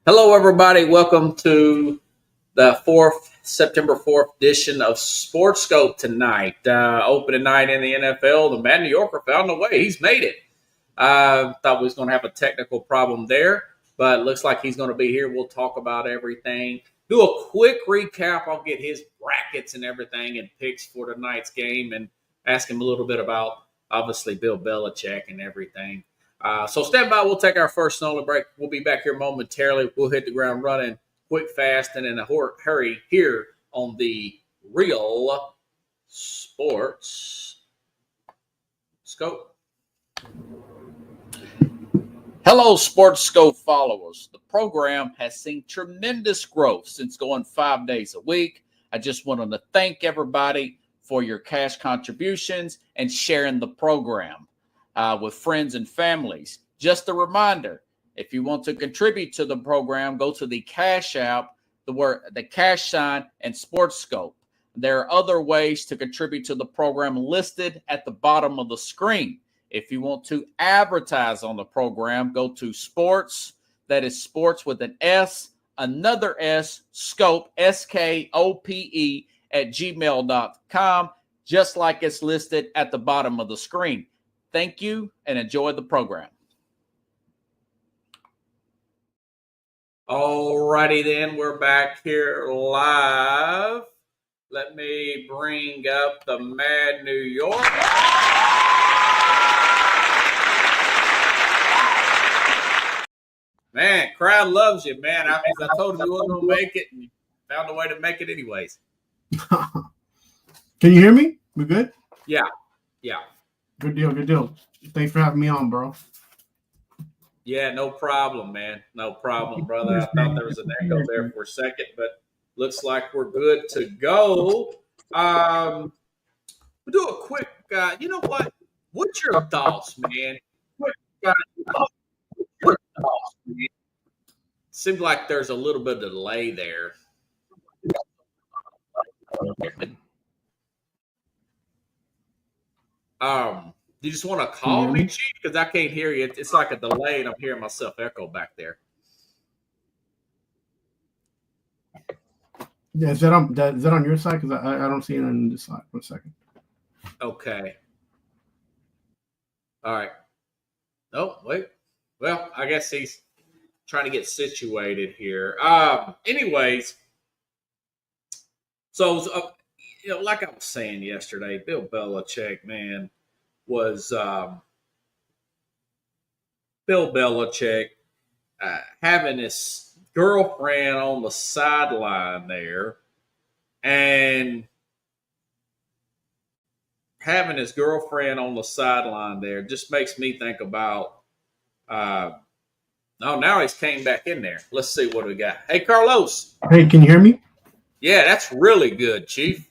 Hello, everybody. Welcome to the September 4th edition of Sports Scope tonight. Opening night in the NFL. The Mad New Yorker found a way. He's made it. Thought we was going to have a technical problem there, but it looks like he's going to be here. We'll talk about everything. Do a quick recap. I'll get his brackets and everything and picks for tonight's game and ask him a little bit about, obviously, Bill Belichick and everything. So stand by. We'll take our first snowball break. We'll be back here momentarily. We'll hit the ground running quick, fast, and in a hurry here on the Real Sports Scope. Hello, Sports Scope followers. The program has seen tremendous growth since going 5 days a week. I just wanted to thank everybody for your cash contributions and sharing the program with friends and families. Just a reminder, if you want to contribute to the program, go to the Cash App, the cash sign, and Sports Scope. There are other ways to contribute to the program listed at the bottom of the screen. If you want to advertise on the program, go to sports, that is sports with an S, another S, scope, SKOPE, at gmail.com, just like it's listed at the bottom of the screen. Thank you and enjoy the program. All righty then, we're back here live. Let me bring up the Mad New York. Man, crowd loves you, man. I told you wasn't going to make it, and you found a way to make it anyways. Can you hear me? We good? Yeah. Good deal. Thanks for having me on, bro. Yeah, no problem, man. No problem, brother. I thought there was an echo there for a second, but looks like we're good to go. We'll do a quick, you know what? What's your thoughts, man? Seems like there's a little bit of delay there. Do you just want to call me, Chief? Because I can't hear you. It's like a delay, and I'm hearing myself echo back there. Yeah, is that on your side? Because I don't see it on this side. 1 second. Okay. All right. Oh, wait. Well, I guess he's trying to get situated here. Anyways, so like I was saying yesterday, Bill Belichick, man, was Bill Belichick having his girlfriend on the sideline there, and having his girlfriend on the sideline there just makes me think about. Now he's came back in there. Let's see what we got. Hey, Carlos. Hey, can you hear me? Yeah, that's really good, Chief.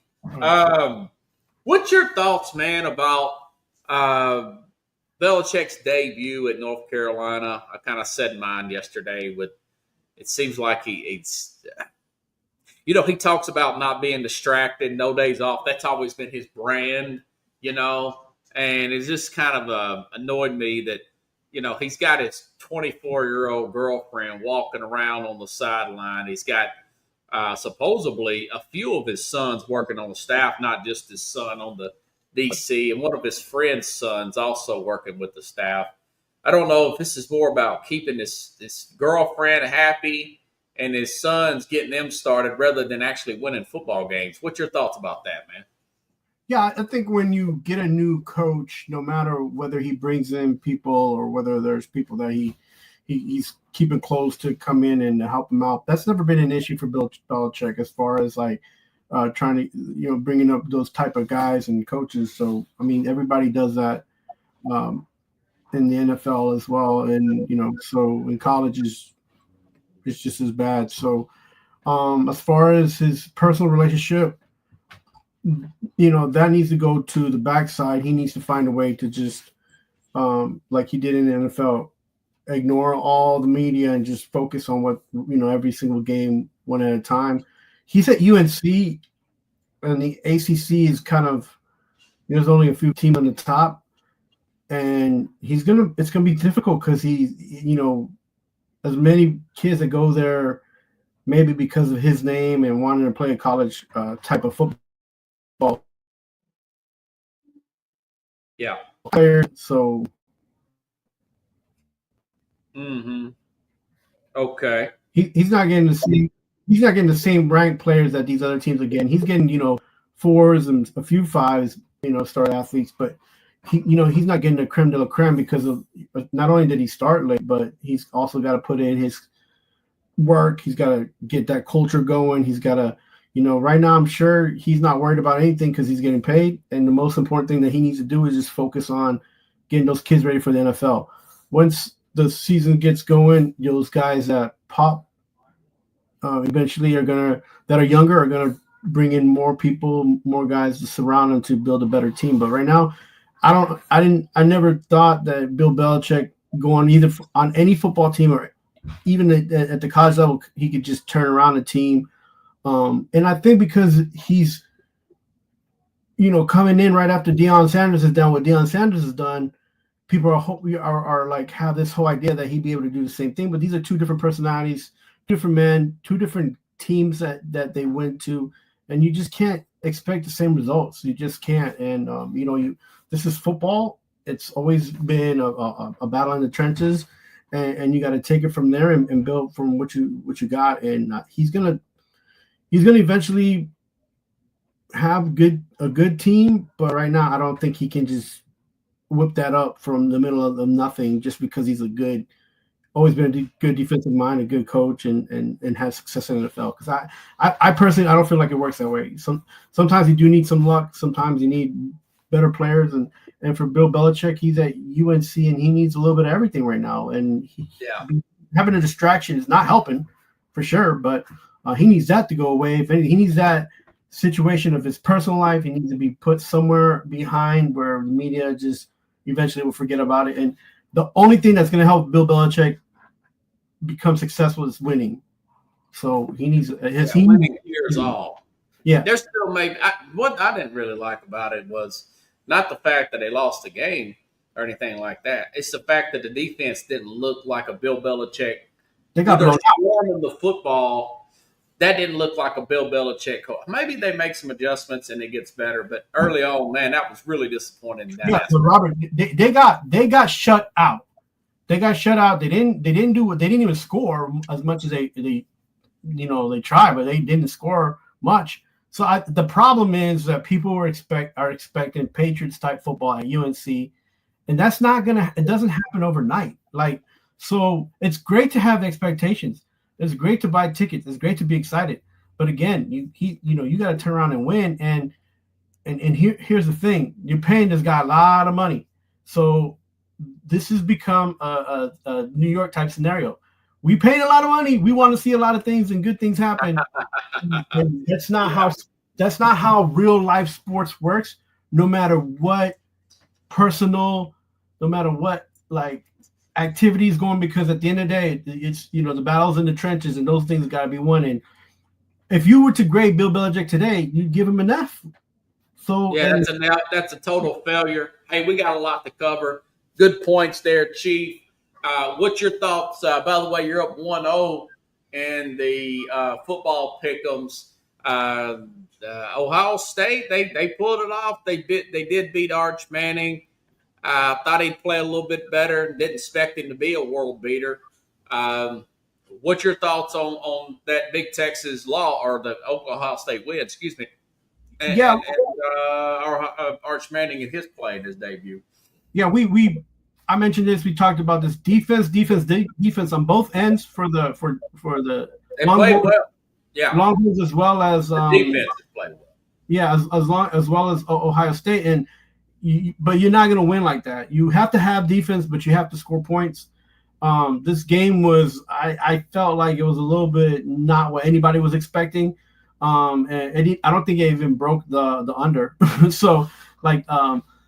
What's your thoughts, man, about Belichick's debut at North Carolina? I kind of said mine yesterday. It seems like he's he talks about not being distracted, no days off. That's always been his brand, and it just kind of annoyed me that, he's got his 24-year-old girlfriend walking around on the sideline. He's got supposedly a few of his sons working on the staff, not just his son on the DC, and one of his friend's sons also working with the staff. I don't know if this is more about keeping this girlfriend happy and his sons getting them started rather than actually winning football games. What's your thoughts about that, man? Yeah, I think when you get a new coach, no matter whether he brings in people or whether there's people that he's keeping close to come in and help him out, that's never been an issue for Bill Belichick as far as like trying to, bringing up those type of guys and coaches. So, I mean, everybody does that in the NFL as well. And, so in college it's just as bad. So as far as his personal relationship, that needs to go to the backside. He needs to find a way to just, like he did in the NFL, ignore all the media and just focus on what, every single game one at a time. He's at UNC, and the ACC is kind of, there's only a few teams on the top, and it's gonna be difficult because as many kids that go there maybe because of his name and wanting to play a college type of football. Yeah. Player, so. Mm-hmm. Okay. He's not getting the same. He's not getting the same ranked players that these other teams are getting. He's getting, fours and a few fives, star athletes, but he's not getting the creme de la creme because of not only did he start late, but he's also got to put in his work. He's got to get that culture going. He's got to, right now I'm sure he's not worried about anything because he's getting paid. And the most important thing that he needs to do is just focus on getting those kids ready for the NFL. Once the season gets going, those guys that pop eventually that are younger are gonna bring in more people, more guys to surround them to build a better team. But right now, I never thought that Bill Belichick going either on any football team or even at the college level, he could just turn around a team. And I think because he's, coming in right after Deion Sanders has done what Deion Sanders has done, people are like have this whole idea that he'd be able to do the same thing. But these are two different personalities, different men, two different teams that they went to, and you just can't expect the same results. You just can't. And this is football. It's always been a battle in the trenches, and you got to take it from there and build from what you got. And he's gonna eventually have a good team, but right now I don't think he can just whip that up from the middle of nothing just because he's always been a good defensive mind, a good coach, and has success in the NFL. Because I personally, I don't feel like it works that way. Sometimes you do need some luck. Sometimes you need better players. And for Bill Belichick, he's at UNC and he needs a little bit of everything right now. And having a distraction is not helping for sure, but he needs that to go away. If anything, he needs that situation of his personal life. He needs to be put somewhere behind where the media just eventually will forget about it. And the only thing that's going to help Bill Belichick become successful is winning. So he needs winning cures all. Yeah, there's still what I didn't really like about it was not the fact that they lost the game or anything like that. It's the fact that the defense didn't look like a Bill Belichick. They got blown out. The football. That didn't look like a Bill Belichick. Maybe they make some adjustments and it gets better, but early on, man, that was really disappointing. So Robert, they got shut out. They got shut out. They didn't even score as much as they tried, but they didn't score much. So the problem is that people are expecting Patriots type football at UNC, and that's not gonna. It doesn't happen overnight. So it's great to have expectations. It's great to buy tickets. It's great to be excited. But again, you got to turn around and win. And here's the thing: you're paying this guy a lot of money. So this has become a New York type scenario. We paid a lot of money. We want to see a lot of things and good things happen. And that's not how real life sports works. No matter what personal, no matter what activities going, because at the end of the day, it's the battles in the trenches and those things got to be won. And if you were to grade Bill Belichick today, you'd give him an F. So that's a total failure. Hey, we got a lot to cover. Good points there, Chief. What's your thoughts? By the way, you're up 1-0 in the football pick'ems. Ohio State, they pulled it off. They did beat Arch Manning. Thought he'd play a little bit better. Didn't expect him to be a world beater. What's your thoughts on that Big Texas law or the Ohio State win? Excuse me. And Arch Manning in his play in his debut. Yeah, I mentioned this. We talked about this defense on both ends for the they played well. Yeah, Longhorns as well as defense played well. Yeah, as well as Ohio State, and but you're not going to win like that. You have to have defense, but you have to score points. This game was, I felt like it was a little bit not what anybody was expecting. And I don't think it even broke the under. So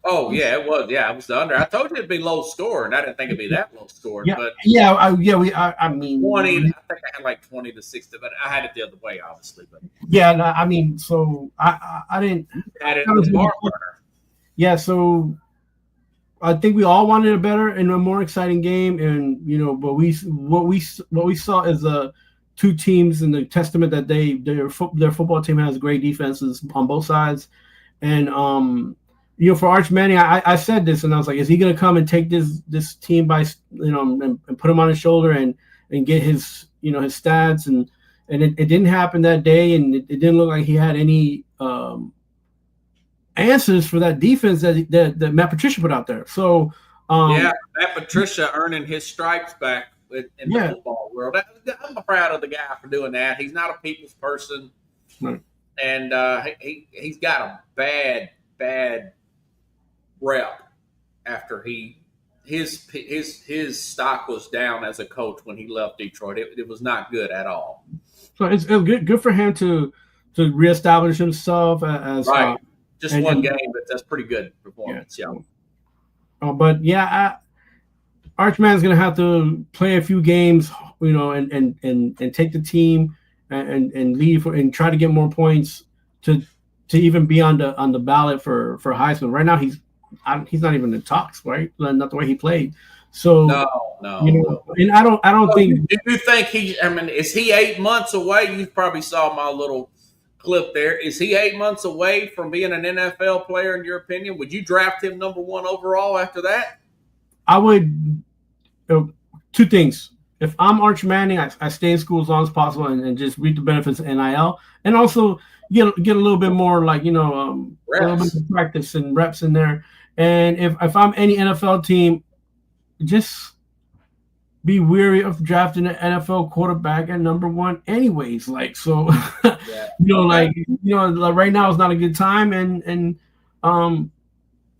oh yeah, it was. Yeah, it was the under. I told you it'd be low score, and I didn't think it'd be that low score. Yeah, but I mean 20. I think I had like 20 to 60, but I had it the other way, obviously. But yeah, no, I mean, so I didn't. Had it in the bar burner. Yeah, so I think we all wanted a better and a more exciting game, and but what we saw is two teams in the testament that their football team has great defenses on both sides, and for Arch Manning, I said this, and I was like, is he going to come and take this team by and put him on his shoulder and get his his stats, and it didn't happen that day, and it didn't look like he had any answers for that defense that Matt Patricia put out there. So Matt Patricia earning his stripes back in the football world. I'm proud of the guy for doing that. He's not a people's person, right. And he's got a bad rep after his stock was down as a coach when he left Detroit. It was not good at all. So it's good for him to reestablish himself as right. Just one game, but that's pretty good performance. Yeah. But Archman's going to have to play a few games, and take the team and leave and try to get more points to even be on the ballot for Heisman. Right now, he's not even in talks, right? Not the way he played. So no. And I don't think. Do you think is he 8 months away? You probably saw my little clip there. Is he 8 months away from being an NFL player, in your opinion? Would you draft him number 1 overall after that? I would. Two things. If I'm Arch Manning, I stay in school as long as possible and just reap the benefits of NIL, and also get a little bit more a little bit of practice and reps in there. And if I'm any NFL team, just be weary of drafting an NFL quarterback at number 1 anyways. Right now is not a good time. And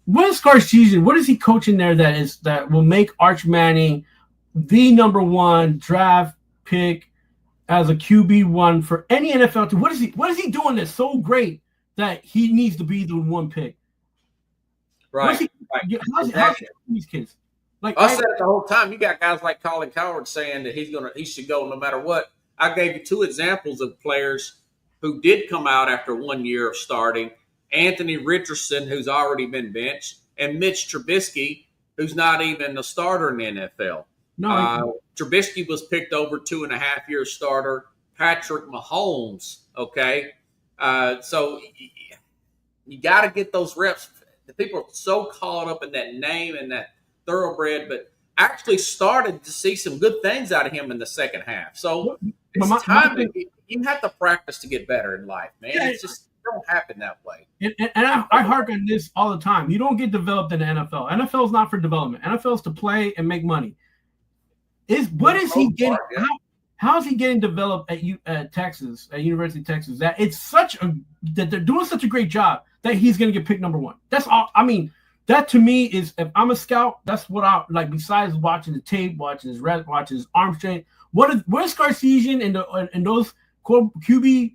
what is Sarkisian? What is he coaching there that will make Arch Manning the number 1 draft pick as a QB1 for any NFL team? What is he doing that's so great that he needs to be the 1 pick? Right. How's these kids? I said it the whole time. You got guys like Colin Cowherd saying that he should go no matter what. I gave you 2 examples of players who did come out after 1 year of starting. Anthony Richardson, who's already been benched, and Mitch Trubisky, who's not even a starter in the NFL. No, Trubisky was picked over 2.5-year starter. Patrick Mahomes, okay? So you got to get those reps. The people are so caught up in that name and that thoroughbred, but actually started to see some good things out of him in the second half. So it's time you have to practice to get better in life, man. It's just don't happen that way. And I hark on this all the time. You don't get developed in the NFL. NFL is not for development. NFL is to play and make money. How is he getting developed at Texas, at University of Texas? That they're doing such a great job that he's going to get picked number 1. That's all. I mean, that to me is, if I'm a scout, that's what I like. Besides watching the tape, watching his reps, watching his arm strength, where's Sarkisian and those QB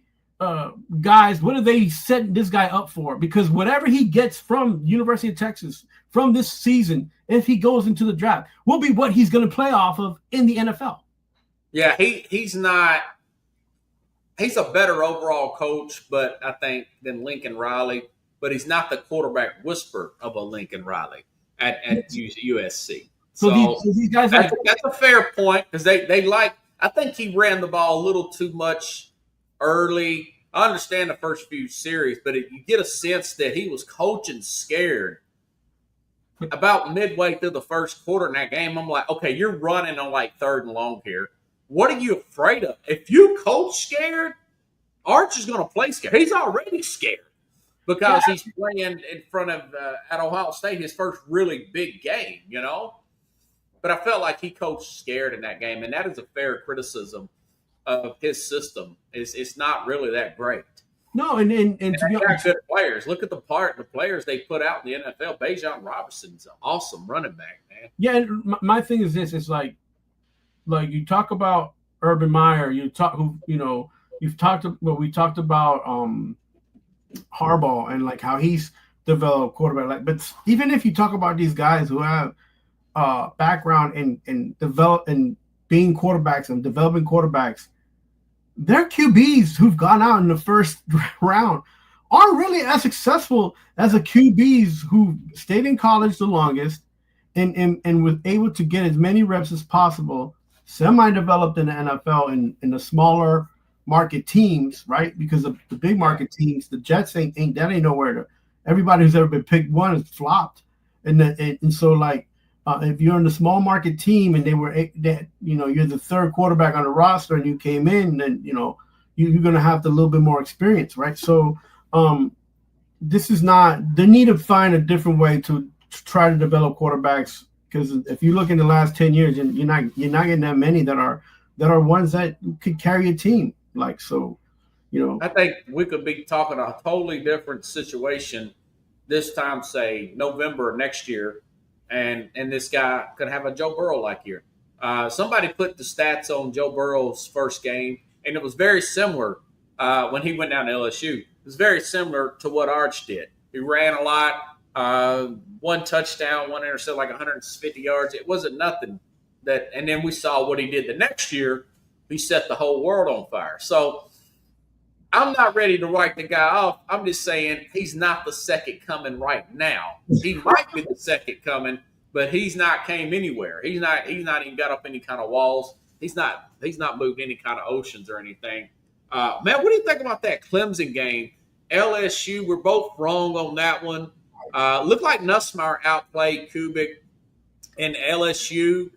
guys? What are they setting this guy up for? Because whatever he gets from University of Texas from this season, if he goes into the draft, will be what he's going to play off of in the NFL. Yeah, he's not. He's a better overall coach, but I think than Lincoln Riley. But he's not the quarterback whisperer of a Lincoln Riley at USC. So these guys that's a fair point, because they like. I think he ran the ball a little too much early. I understand the first few series, but you get a sense that he was coaching scared. About midway through the first quarter in that game, I'm like, okay, you're running on 3rd and long here. What are you afraid of? If you coach scared, Arch is going to play scared. He's already scared because he's playing in front of at Ohio State, his first really big game, But I felt like he coached scared in that game, and that is a fair criticism of his system. It's not really that great. No, and to be honest, good players. Look at the players they put out in the NFL. Bijan Robinson's an awesome running back, man. Yeah, and my thing is this: it's like you talk about Urban Meyer, we talked about Harbaugh and how he's developed quarterback. But even if you talk about these guys who have background in being quarterbacks and developing quarterbacks, their QBs who've gone out in the first round aren't really as successful as the QBs who stayed in college the longest and was able to get as many reps as possible, semi-developed in the NFL in the smaller market teams, right? Because of the big market teams, the Jets ain't nowhere to. Everybody who's ever been picked one has flopped, and so like if you're in the small market team and you're the third quarterback on the roster and you came in, then you're going to have a little bit more experience, right? So this is not. They need to find a different way to try to develop quarterbacks, because if you look in the last 10 years, you're not getting that many that are ones that could carry a team. Like, so, I think we could be talking a totally different situation this time, say November next year, and this guy could have a Joe Burrow like year. Somebody put the stats on Joe Burrow's first game, and it was very similar when he went down to LSU. It was very similar to what Arch did. He ran a lot, one touchdown, one interception, like 150 yards. It wasn't nothing and then we saw what he did the next year. He set the whole world on fire. So I'm not ready to write the guy off. I'm just saying he's not the second coming right now. He might be the second coming, but he's not came anywhere. He's not even got up any kind of walls. He's not moved any kind of oceans or anything. Man, what do you think about that Clemson game? LSU, we're both wrong on that one. Looked like Nussmeier outplayed Kubik and LSU.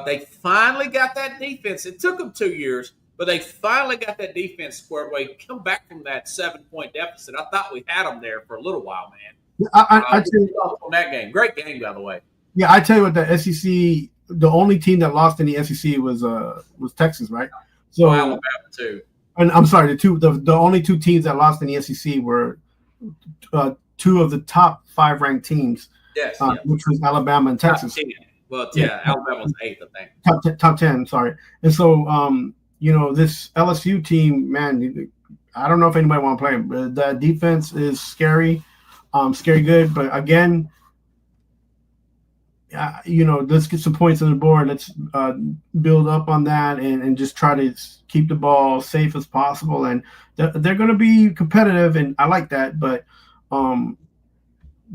They finally got that defense. It took them 2 years, but they finally got that defense squared away. Come back from that 7-point deficit. I thought we had them there for a little while, man. I tell you, on that game, great game, by the way. Yeah, I tell you what, the SEC, the only team that lost in the SEC was Texas, right? So Alabama too. And I'm sorry, the only two teams that lost in the SEC were two of the top 5 ranked teams. Yes, which was Alabama and Texas. Well, Alabama was 8th, I think. Top 10, sorry. And so, this LSU team, man, I don't know if anybody want to play them, but the defense is scary, scary good. But again, let's get some points on the board. Let's build up on that and just try to keep the ball safe as possible. And they're going to be competitive, and I like that. But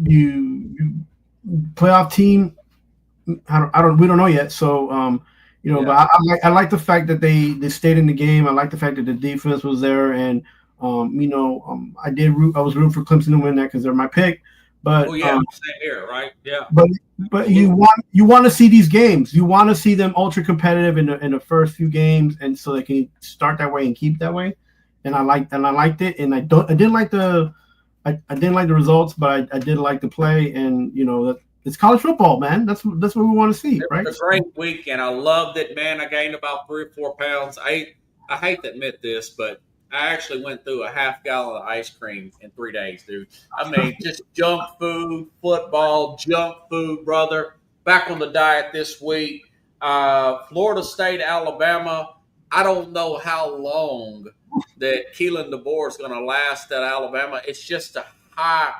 you playoff team, we don't know yet. So but I like the fact that they stayed in the game. I like the fact that the defense was there, and I was rooting for Clemson to win that because they're my pick. But same here, right? Yeah. But you want to see these games. You want to see them ultra competitive in the first few games, and so they can start that way and keep that way. And I liked it, and I didn't like the results, but I did like the play, and it's college football, man. That's what we want to see, right? It was a great weekend. I loved it, man. I gained about 3 or 4 pounds. I hate to admit this, but I actually went through a half gallon of ice cream in 3 days, dude. I mean, just junk food, football, junk food, brother. Back on the diet this week. Florida State, Alabama. I don't know how long that Keelan DeBoer is going to last at Alabama. It's just a high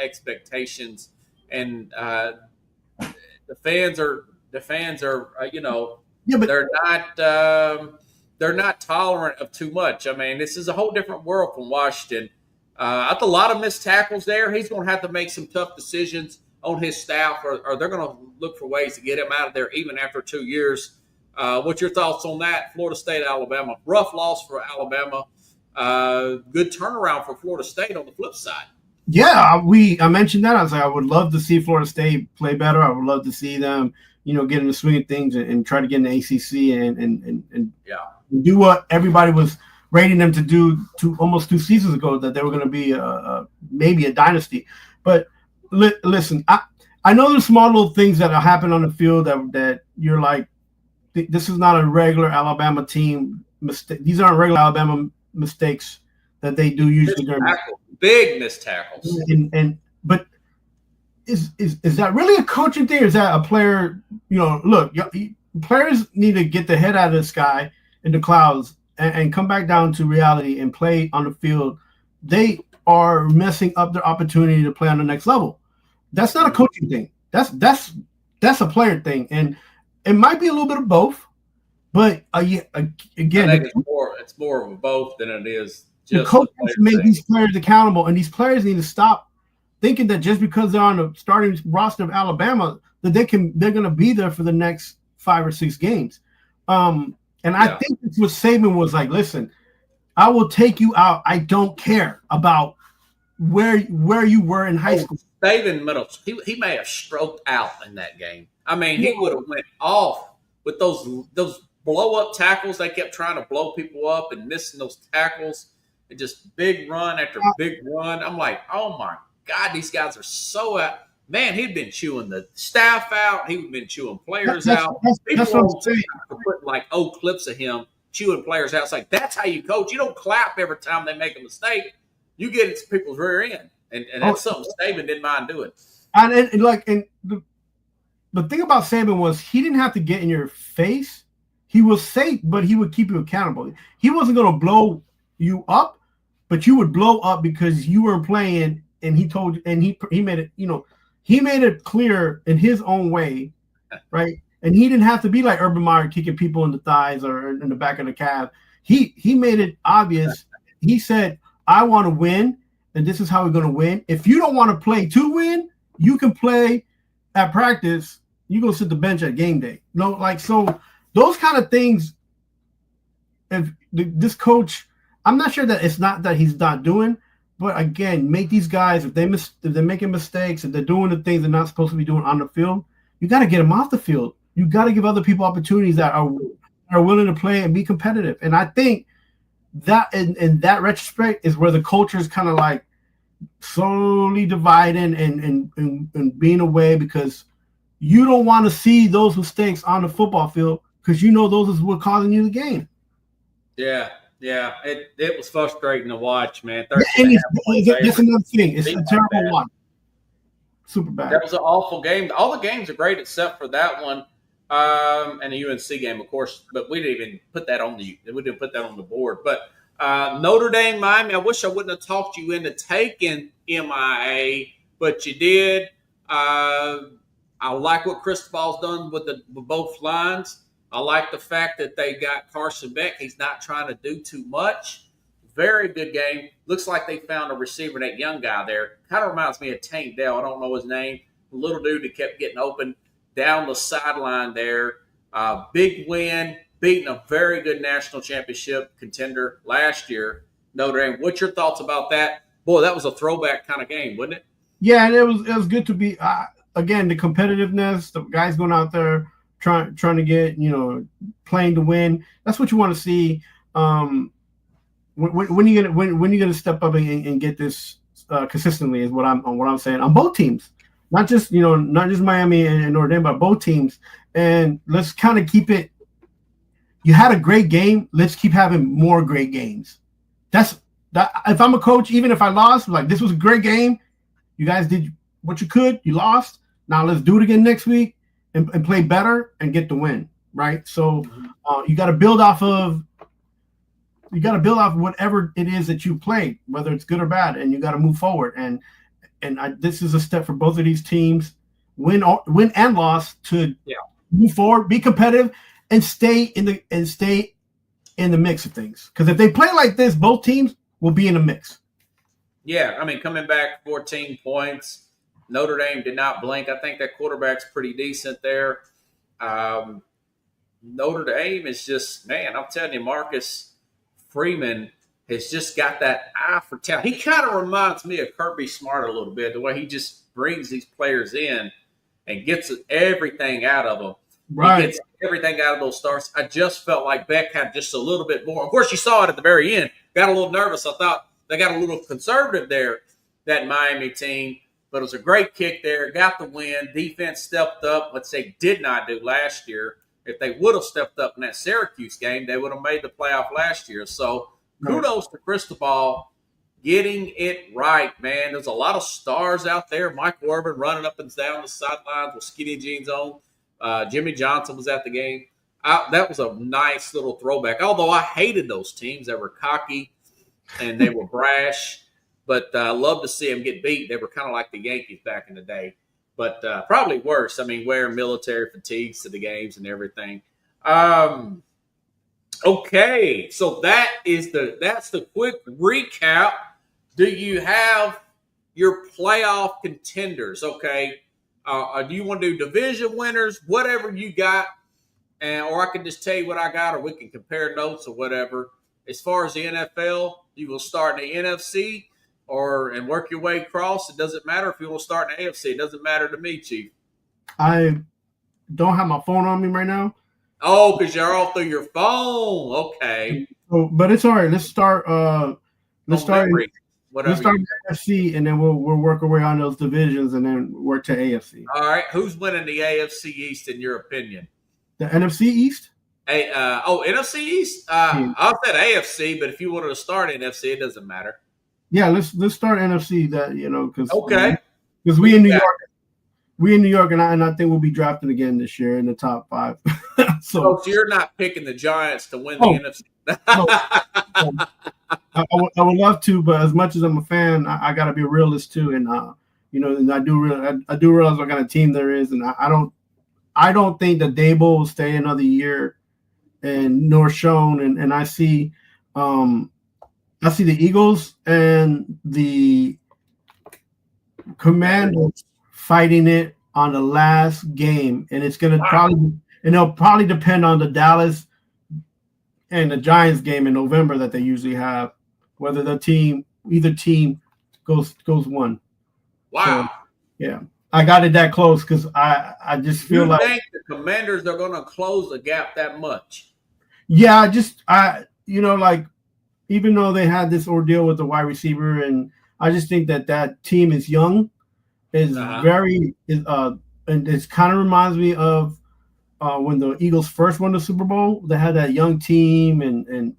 expectations, and the fans are they're not tolerant of too much. I mean, this is a whole different world from Washington. I have a lot of missed tackles there. He's going to have to make some tough decisions on his staff, or they're going to look for ways to get him out of there even after 2 years. What's your thoughts on that? Florida State, Alabama. Rough loss for Alabama. Good turnaround for Florida State on the flip side. Yeah, I mentioned that. I was like, I would love to see Florida State play better. I would love to see them, get in the swing of things and try to get in the ACC and do what everybody was rating them to do almost 2 seasons ago, that they were going to be maybe a dynasty. But listen, I know there's small little things that happen on the field that you're like, this is not a regular Alabama team mistake. These aren't regular Alabama mistakes that they do usually. Big missed tackles. But is that really a coaching thing, or is that a player? Look, players need to get the head out of the sky in the clouds and come back down to reality and play on the field. They are messing up their opportunity to play on the next level. That's not a coaching thing. That's a player thing, and it might be a little bit of both. But again, I think it's more of both than it is. The coaches make these players accountable, and these players need to stop thinking that just because they're on the starting roster of Alabama, that they're going to be there for the next 5 or 6 games. And I think that's what Saban was like. Listen, I will take you out. I don't care about where you were in high school. Saban he may have stroked out in that game. I mean, he would have went off with those blow up tackles. They kept trying to blow people up and missing those tackles, and just big run after big run. I'm like, oh my God, these guys are so out. Man, he'd been chewing the staff out. He'd been chewing players out. That's what I'm saying. Putting like old clips of him chewing players out. It's like, that's how you coach. You don't clap every time they make a mistake. You get into people's rear end. And that's something Saban didn't mind doing. And the thing about Saban was he didn't have to get in your face. He was safe, but he would keep you accountable. He wasn't going to blow you up, but you would blow up because you weren't playing. And he told you, and he made it, he made it clear in his own way, right? And he didn't have to be like Urban Meyer kicking people in the thighs or in the back of the calf. He made it obvious. He said, I want to win, and this is how we're going to win. If you don't want to play to win, you can play at practice. You're going to sit the bench at game day. So those kind of things, if this coach, I'm not sure that it's not that he's not doing, but again, make these guys, if they're making mistakes, if they're doing the things they're not supposed to be doing on the field, you got to get them off the field. You got to give other people opportunities that are willing to play and be competitive. And I think that in that retrospect is where the culture is kind of like slowly dividing and being away, because you don't want to see those mistakes on the football field because those is what causing you the game. Yeah. Yeah, it was frustrating to watch, man. That's another thing. It's a terrible one. Super bad. That was an awful game. All the games are great except for that one, and the UNC game, of course. But we didn't even put that on the board. But Notre Dame, Miami. I wish I wouldn't have talked you into taking MIA, but you did. I like what Cristobal's done with both lines. I like the fact that they got Carson Beck. He's not trying to do too much. Very good game. Looks like they found a receiver, that young guy there. Kind of reminds me of Tank Dell. I don't know his name. The little dude that kept getting open down the sideline there. Big win, beating a very good national championship contender last year, Notre Dame. What's your thoughts about that? Boy, that was a throwback kind of game, wasn't it? Yeah, and it was good to be, again, the competitiveness, the guys going out there, trying to get, playing to win. That's what you want to see. When you gonna step up and get this consistently is what I'm saying on both teams, not just Miami and Notre Dame, but both teams. And let's kind of keep it. You had a great game. Let's keep having more great games. That's that. If I'm a coach, even if I lost, like, this was a great game. You guys did what you could. You lost. Now let's do it again next week. And play better and get the win, right? So you got to build off of whatever it is that you played, whether it's good or bad, and you got to move forward. And this is a step for both of these teams, win and loss, to move forward, be competitive, and stay in the mix of things. Because if they play like this, both teams will be in the mix. Yeah, I mean, coming back 14 points. Notre Dame did not blink. I think that quarterback's pretty decent there. Notre Dame is just, man, I'm telling you, Marcus Freeman has just got that eye for talent. He kind of reminds me of Kirby Smart a little bit, the way he just brings these players in and gets everything out of them. Right. He gets everything out of those starts. I just felt like Beck had just a little bit more. Of course, you saw it at the very end. Got a little nervous. I thought they got a little conservative there, that Miami team. But it was a great kick there. Got the win. Defense stepped up, which they did not do last year. If they would have stepped up in that Syracuse game, they would have made the playoff last year. So kudos to Cristobal getting it right, man. There's a lot of stars out there. Michael Irvin running up and down the sidelines with skinny jeans on. Jimmy Johnson was at the game. That was a nice little throwback. Although I hated those teams that were cocky and they were brash. But I love to see them get beat. They were kind of like the Yankees back in the day, but probably worse. I mean, wearing military fatigues to the games and everything. Okay, so that's the quick recap. Do you have your playoff contenders. Okay, do you want to do division winners, whatever you got, or I can just tell you what I got, or we can compare notes or whatever. As far as the NFL, you will start in the NFC and work your way across. It doesn't matter if you will start in the AFC. It doesn't matter to me, Chief. I don't have my phone on me right now. Oh, because you're all through your phone. Okay. So, but it's all right. Let's start. Let's start in NFC, and then we'll work our way on those divisions, and then work to AFC. All right. Who's winning the AFC East in your opinion? The NFC East. Hey, NFC East. I said AFC, but if you wanted to start NFC, it doesn't matter. Yeah, let's start NFC. That because because we in New York, and I think we'll be drafted again this year in the top 5. So you're not picking the Giants to win the NFC. I would love to, but as much as I'm a fan, I got to be a realist too, and and I do realize what kind of team there is, and I don't think that Dable will stay another year, and nor Schoen, and I see the Eagles and the Commanders fighting it on the last game, and it'll probably depend on the Dallas and the Giants game in November that they usually have, whether either team goes one. Wow. So, yeah, I got it that close because I just feel like think the Commanders are going to close the gap that much. Yeah, like even though they had this ordeal with the wide receiver, and I just think that team is young, is and it kind of reminds me of when the Eagles first won the Super Bowl. They had that young team, and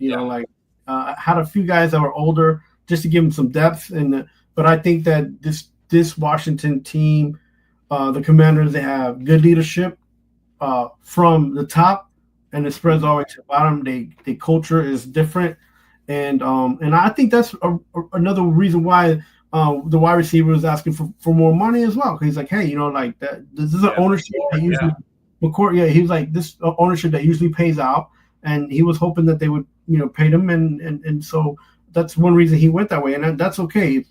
had a few guys that were older just to give them some depth. But I think that this Washington team, the Commanders, they have good leadership from the top, and it spreads all the way to the bottom. The culture is different, and I think that's another reason why the wide receiver is asking for more money as well. Because he's like, hey, that this is an ownership that usually. He was like, this ownership that usually pays out, and he was hoping that they would, pay them, and so that's one reason he went that way, and that's okay.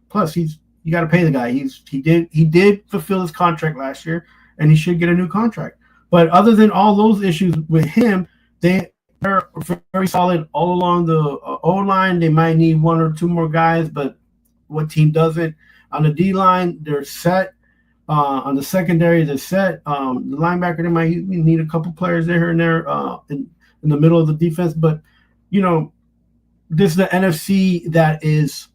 Plus, you got to pay the guy. He did fulfill his contract last year, and he should get a new contract. But other than all those issues with him, they are very solid all along the O-line. They might need one or two more guys, but what team doesn't? On the D-line, they're set. On the secondary, they're set. The linebacker, they might need a couple players there and there in the middle of the defense. But, this is the NFC that is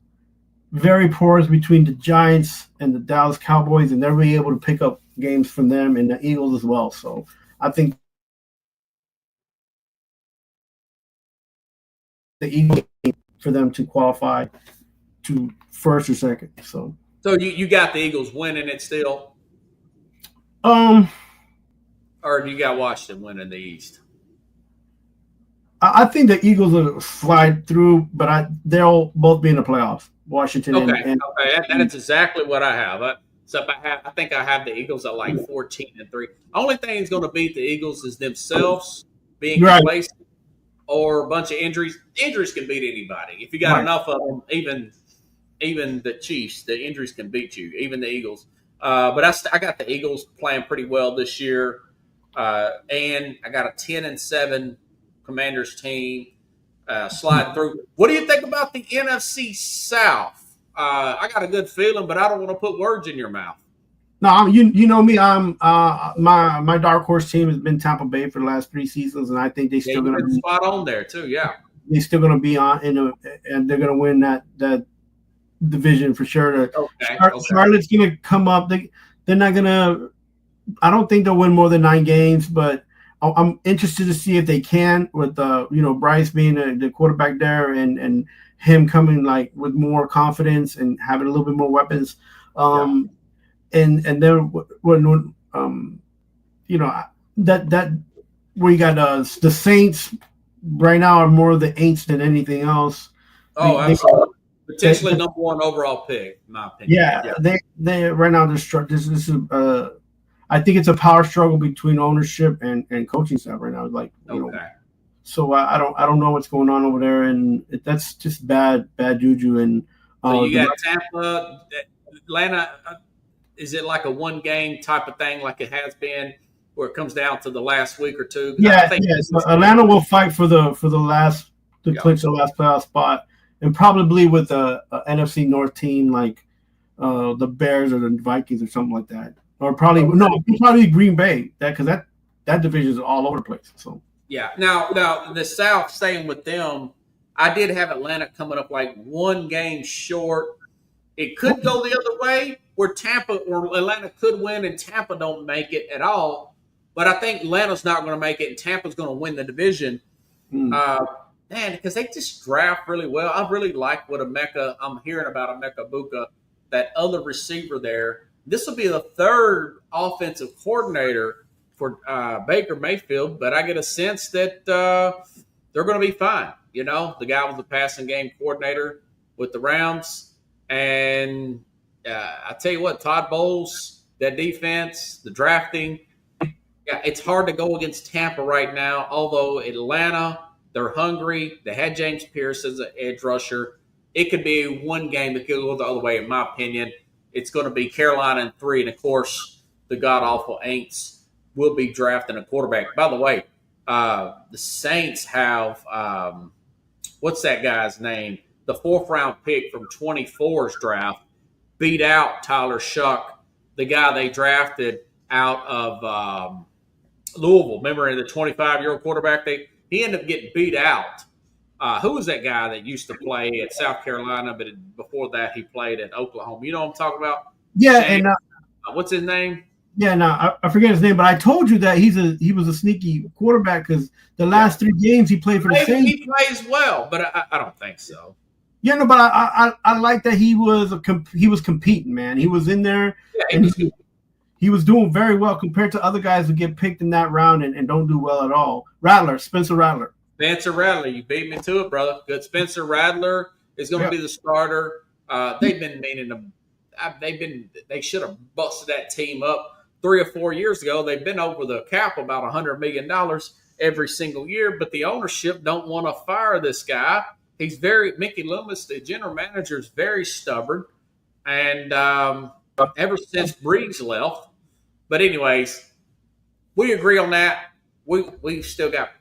very porous between the Giants and the Dallas Cowboys, and they're really able to pick up games from them and the Eagles as well. So I think the Eagles for them to qualify to first or second. So you got the Eagles winning it still? Or do you got Washington winning the East? I think the Eagles will slide through, but they'll both be in the playoffs. Washington. Okay. That is exactly what I have. I think I have the Eagles at like 14-3. Only thing that's going to beat the Eagles is themselves being complacent or a bunch of injuries. Injuries can beat anybody if you got enough of them. Even the Chiefs, the injuries can beat you. Even the Eagles. But I got the Eagles playing pretty well this year, and I got a 10-7 Commanders team sliding through. What do you think about the NFC South? I got a good feeling, but I don't want to put words in your mouth. No, you know me. I'm my dark horse team has been Tampa Bay for the last 3 seasons, and I think they still going to be spot on there too. Yeah, they're still going to be on and they're going to win that division for sure. Charlotte's going to come up. They're not going to. I don't think they'll win more than 9 games, but I'm interested to see if they can with Bryce being the quarterback there and him coming like with more confidence and having a little bit more weapons. And then when that where you got the Saints right now are more the Aints than anything else. Oh, absolutely. Potentially number 1 overall pick, in my opinion. Yeah. They right now this is I think it's a power struggle between ownership and coaching staff right now. So I don't know what's going on over there, and that's just bad juju. And so you got Tampa. Atlanta, is it like a one game type of thing, like it has been, where it comes down to the last week or two? Yeah. So Atlanta will fight for the last to clinch the last playoff spot, and probably with a NFC North team like the Bears or the Vikings or something like that, or probably Green Bay. Because that division is all over the place. So yeah. Now the South, staying with them, I did have Atlanta coming up like one game short. It could go the other way, where Tampa or Atlanta could win and Tampa don't make it at all. But I think Atlanta's not going to make it and Tampa's going to win the division. Man, because they just draft really well. I really like what I'm hearing about Emeka Buka, that other receiver there. This will be the third offensive coordinator for Baker Mayfield, but I get a sense that they're going to be fine. You know, the guy was the passing game coordinator with the Rams. And I tell you what, Todd Bowles, that defense, the drafting, it's hard to go against Tampa right now, although Atlanta, they're hungry. They had James Pierce as an edge rusher. It could be one game that could go the other way, in my opinion. It's going to be Carolina in 3, and, of course, the god-awful Aints will be drafting a quarterback. By the way, the Saints have what's that guy's name? The 4th-round pick from 24's draft beat out Tyler Shuck, the guy they drafted out of Louisville. Remember, the 25-year-old quarterback? He ended up getting beat out. Who was that guy that used to play at South Carolina, but before that he played at Oklahoma? You know what I'm talking about? Yeah, Shane, what's his name? Yeah, no, I forget his name, but I told you that he was a sneaky quarterback because the last 3 games he played for the Saints. He plays well, but I don't think so. Yeah, no, but I like that he was competing, man. He was in there, and he was doing very well compared to other guys who get picked in that round and don't do well at all. Spencer Rattler, you beat me to it, brother. Good. Spencer Rattler is going to be the starter. They've been meaning to. They should have busted that team up 3 or 4 years ago. They've been over the cap about $100 million every single year, but the ownership don't want to fire this guy. He's Mickey Loomis, the general manager, is very stubborn, and ever since Breeze left. But anyways, we agree on that. We've still got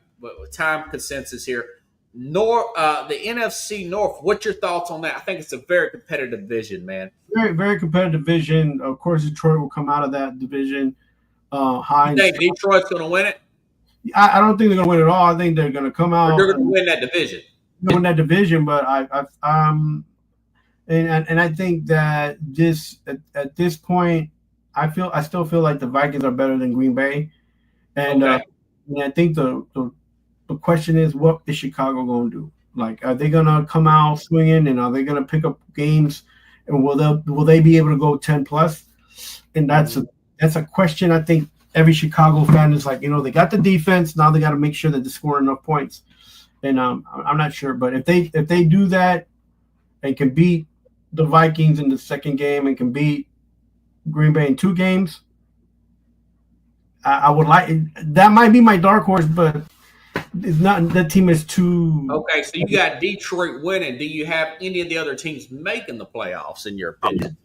time consensus here. The NFC North. What's your thoughts on that? I think it's a very competitive division, man. Very, very competitive division. Of course, Detroit will come out of that division high. You think Detroit's going to win it? I don't think they're going to win it all. I think they're going to come out. They're going to win that division. Win that division, but and I think that at this point, I still feel like the Vikings are better than Green Bay, and I think the question is, what is Chicago going to do? Like, are they going to come out swinging, and are they going to pick up games, and will they be able to go 10+? And that's a question. I think every Chicago fan is like, they got the defense, now they got to make sure that they score enough points. And I'm not sure, but if they do that and can beat the Vikings in the second game and can beat Green Bay in 2 games, I would like that. Might be my dark horse, but it's not. That team is too. Okay, so you got Detroit winning. Do you have any of the other teams making the playoffs in your opinion?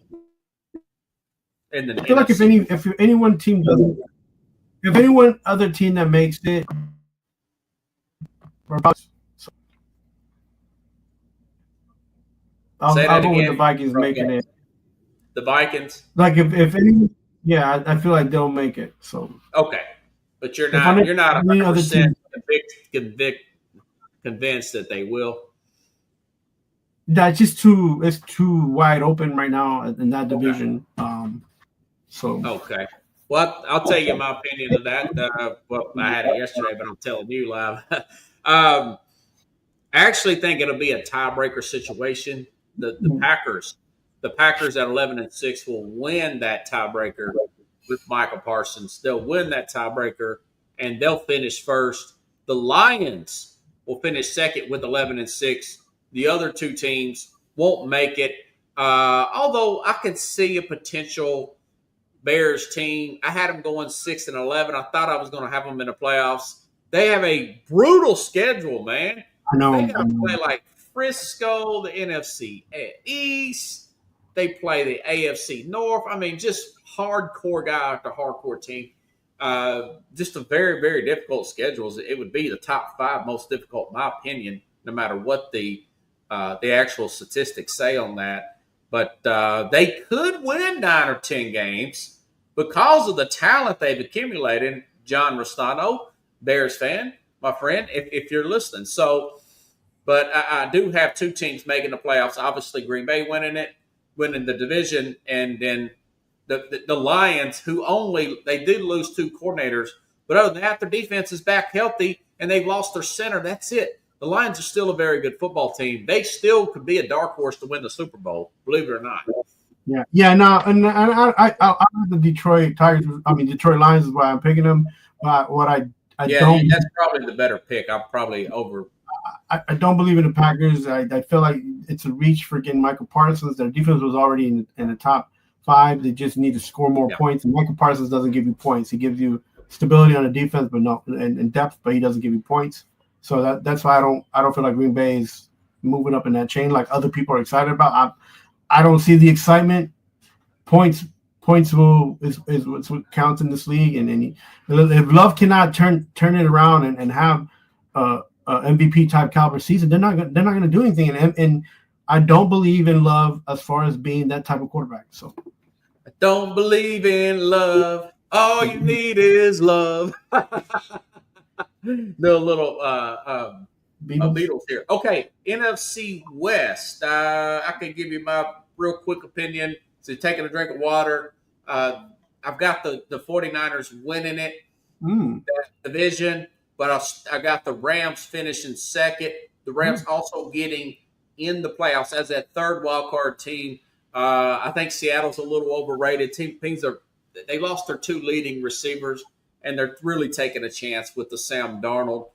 I feel like if any other team that makes it. I'll go with the Vikings making it. The Vikings? Like if any, I feel like they'll make it. So okay, but you're not 100% convinced that they will. That's just too wide open right now in that division. Okay. Well, I'll tell you my opinion of that. I had it yesterday, but I'm telling you live. I actually think it'll be a tiebreaker situation. The Packers at 11-6 will win that tiebreaker with Michael Parsons. They'll win that tiebreaker and they'll finish first. The Lions will finish second with 11-6. The other 2 teams won't make it. Although I could see a potential Bears team. I had them going 6-11. I thought I was going to have them in the playoffs. They have a brutal schedule, man. I know. They got to play like Frisco, the NFC East. They play the AFC North. I mean, just hardcore guy after hardcore team. Just a very, very difficult schedule. It would be the top 5 most difficult, in my opinion, no matter what the actual statistics say on that. But they could win 9 or 10 games because of the talent they've accumulated. John Rostano, Bears fan, my friend, if you're listening. So, but I do have 2 teams making the playoffs. Obviously, Green Bay winning the division, and then the Lions, who they did lose 2 coordinators, but other than that, their defense is back healthy, and they've lost their center. That's it. The Lions are still a very good football team. They still could be a dark horse to win the Super Bowl, believe it or not. Yeah. No, and I the Detroit Tigers. I mean, Detroit Lions is why I'm picking them. But what I don't. That's probably the better pick. I'm probably over. I don't believe in the Packers. I feel like it's a reach for getting Michael Parsons. Their defense was already in the top 5. They just need to score more points. And Michael Parsons doesn't give you points. He gives you stability on the defense, but no and depth, but he doesn't give you points. So that's why I don't feel like Green Bay is moving up in that chain like other people are excited about. I don't see the excitement. Points is what counts in this league. And if Love cannot turn it around and have MVP type caliber season, they're not going to do anything. And I don't believe in Love as far as being that type of quarterback. So I don't believe in love. All you need is love. The little Beatles here. Okay, NFC West. I can give you my real quick opinion. So taking a drink of water. I've got the 49ers winning it, that division, but I got the Rams finishing second. The Rams also getting in the playoffs as that third wild card team. I think Seattle's a little overrated. They lost their 2 leading receivers, and they're really taking a chance with the Sam Darnold.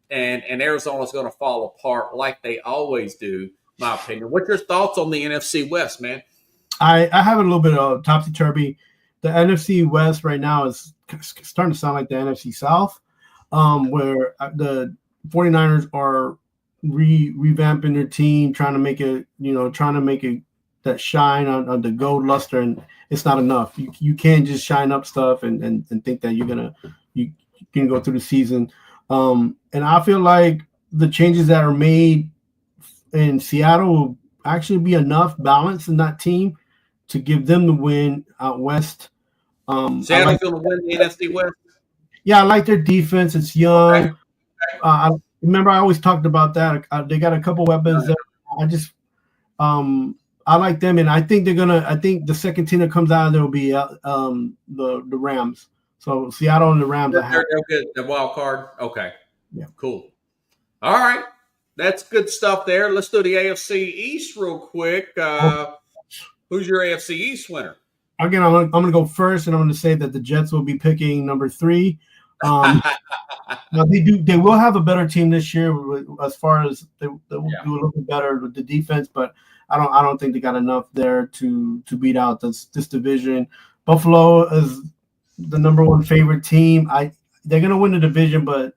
And Arizona's going to fall apart like they always do, my opinion. What's your thoughts on the NFC West, man? I have a little bit of topsy-turvy. The NFC West right now is starting to sound like the NFC South, where the 49ers are revamping their team, trying to make it that shine on the gold luster, and it's not enough. You can't just shine up stuff and think that you can go through the season. And I feel like the changes that are made in Seattle will actually be enough balance in that team to give them the win out west. Seattle's going to win the NFC West? Yeah, I like their defense. It's young. Okay. Remember, I always talked about that. They got a couple weapons there. I like them, and I think I think the second team that comes out of there will be the Rams. So Seattle and the Rams. They're good. The wild card. Okay. Yeah. Cool. All right. That's good stuff there. Let's do the AFC East real quick. Who's your AFC East winner? Again, I'm going to go first, and I'm going to say that the Jets will be picking number 3. Now they will have a better team this year as far as they will do a little bit better with the defense, but I don't think they got enough there to beat out this division. Buffalo is the number 1 favorite team. They're going to win the division, but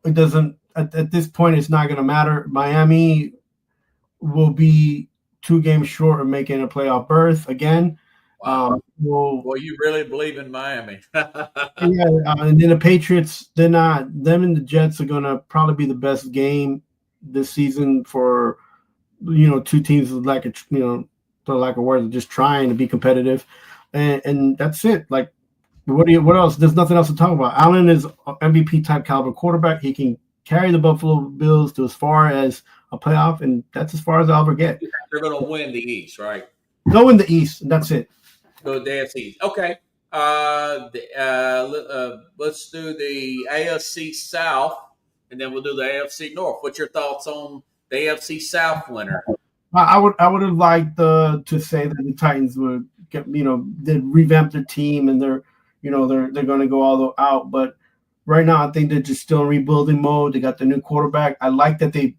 it doesn't at this point. It's not going to matter. Miami will be 2 games short of making a playoff berth again. Wow. Well, you really believe in Miami. And then the Patriots, they're not. Them and the Jets are going to probably be the best game this season for 2 teams with for lack of words, just trying to be competitive, and that's it. Like, what else? There's nothing else to talk about. Allen is MVP type caliber quarterback. He can carry the Buffalo Bills to as far as a playoff, and that's as far as I'll ever get. They're going to win the East, right? Go in the East, and that's it. Go to the AFC East. Okay. Let's do the AFC South, and then we'll do the AFC North. What's your thoughts on the AFC South winner? I would have liked to say that the Titans would get, they revamp their team and they're going to go all out. But right now, I think they're just still in rebuilding mode. They got the new quarterback. I like that they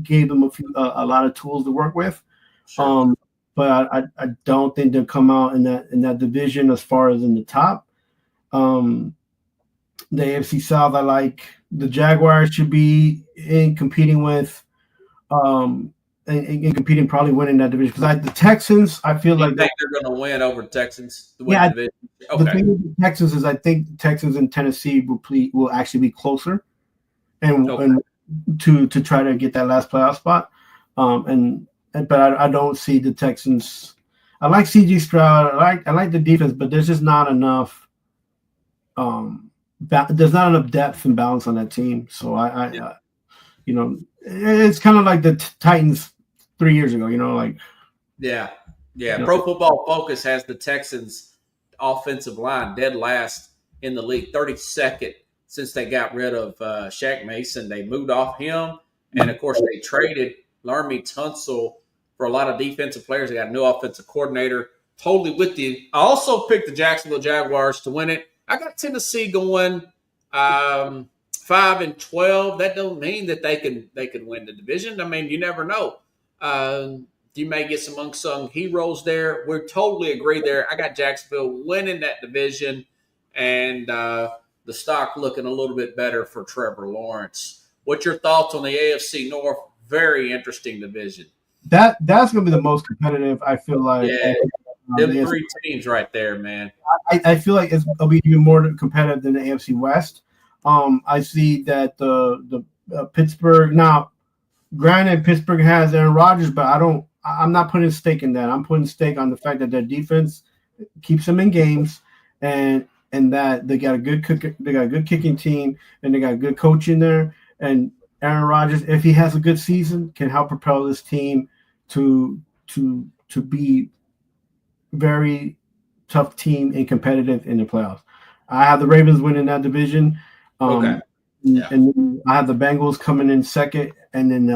gave them a lot of tools to work with. Sure. But I don't think they'll come out in that division as far as in the top. The AFC South, I like the Jaguars should be in competing with and competing, probably winning that division. Because the Texans, I feel You like think they're going to win over Texans to win Yeah, the division? the Okay. thing with the Texans is I think the Texans and Tennessee will actually be closer, and Okay. and to try to get that last playoff spot. But I don't see the Texans. I like CG Stroud. I like the defense, but there's just not enough. There's not enough depth and balance on that team. So it's kind of like the Titans 3 years ago. Yeah. Yeah. Pro Football Focus has the Texans' offensive line dead last in the league, 32nd since they got rid of Shaq Mason. They moved off him, and of course they traded Laremy Tunsil for a lot of defensive players. They got a new offensive coordinator. Totally with you. I also picked the Jacksonville Jaguars to win it. I got Tennessee going 5-12. That don't mean that they can win the division. I mean, you never know. You may get some unsung heroes there. We totally agree there. I got Jacksonville winning that division, and the stock looking a little bit better for Trevor Lawrence. What's your thoughts on the AFC North? Very interesting division. That's going to be the most competitive, I feel like. Yeah, them three teams right there, man. I feel like it'll be even more competitive than the AFC West. I see that the Pittsburgh now. Granted, Pittsburgh has Aaron Rodgers, but I'm not putting stake in that. I'm putting stake on the fact that their defense keeps them in games, and that they got a good kicking team, and they got good coaching there. And Aaron Rodgers, if he has a good season, can help propel this team to be very tough team and competitive in the playoffs. I have the Ravens winning that division. Okay. Yeah. And then I have the Bengals coming in second, and then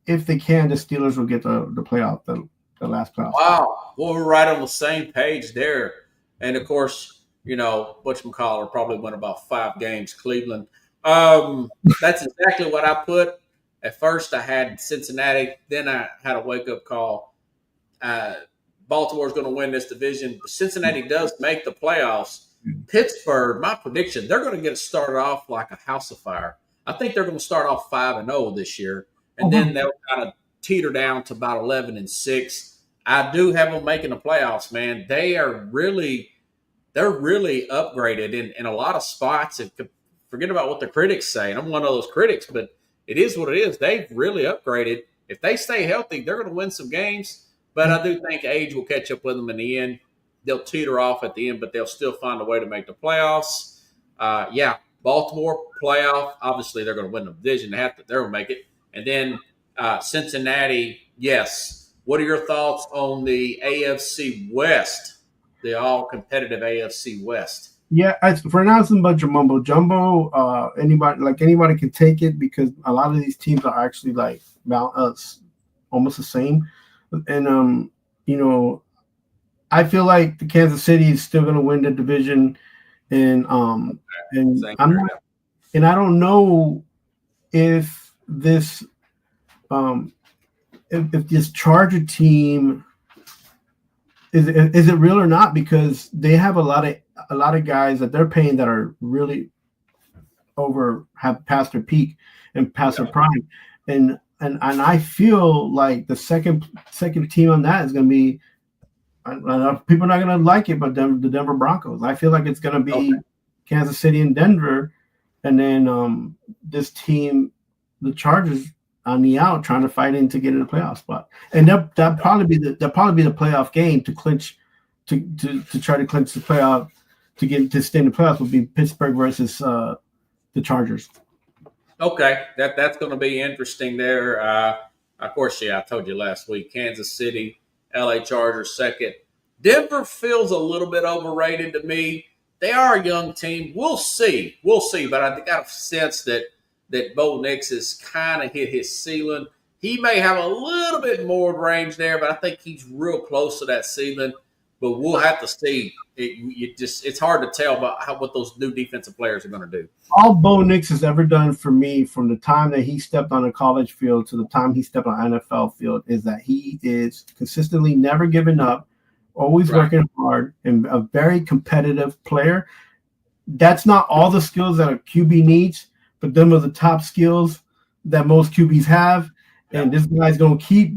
if they can, the Steelers will get the playoff, the last playoff. Wow. Well, we're right on the same page there. And, of course, whatchamacallit probably won about 5 games, Cleveland. That's exactly what I put. At first, I had Cincinnati. Then I had a wake-up call. Baltimore's going to win this division. Cincinnati does make the playoffs. Pittsburgh, my prediction, they're going to get started off like a house of fire. I think they're going to start off 5-0 this year, and then they'll kind of teeter down to about 11-6. I do have them making the playoffs, man. They're really upgraded in a lot of spots. And forget about what the critics say. And I'm one of those critics, but it is what it is. They've really upgraded. If they stay healthy, they're going to win some games. But I do think age will catch up with them in the end. They'll teeter off at the end, but they'll still find a way to make the playoffs. Baltimore playoff. Obviously, they're going to win the division. They're going to make it. And then Cincinnati, yes. What are your thoughts on the AFC West, the all-competitive AFC West? Yeah, for now, it's a bunch of mumbo jumbo. Anybody can take it because a lot of these teams are actually like almost the same. And I feel like the Kansas City is still going to win the division, and I don't know if this if this Charger team is it real or not, because they have a lot of guys that they're paying that are really have passed their peak and past their prime, and I feel like the second team on that is going to be. I know people are not going to like it, but the Denver Broncos. I feel like it's going to be Kansas City and Denver, and then this team, the Chargers, on the out trying to fight in to get in the playoff spot. And that'll probably be the playoff game to clinch to try to clinch the playoff to stay in the playoffs. Would be Pittsburgh versus the Chargers. Okay, that's going to be interesting there. Of course, I told you last week, Kansas City. LA Chargers second. Denver feels a little bit overrated to me. They are a young team. We'll see. But I got a sense that Bo Nix has kind of hit his ceiling. He may have a little bit more range there, but I think he's real close to that ceiling. But we'll have to see. It's hard to tell about what those new defensive players are going to do. All Bo Nix has ever done for me, from the time that he stepped on a college field to the time he stepped on an NFL field, is that he is consistently never giving up, always working hard, and a very competitive player. That's not all the skills that a QB needs, but them are the top skills that most QBs have. and this guy's going to keep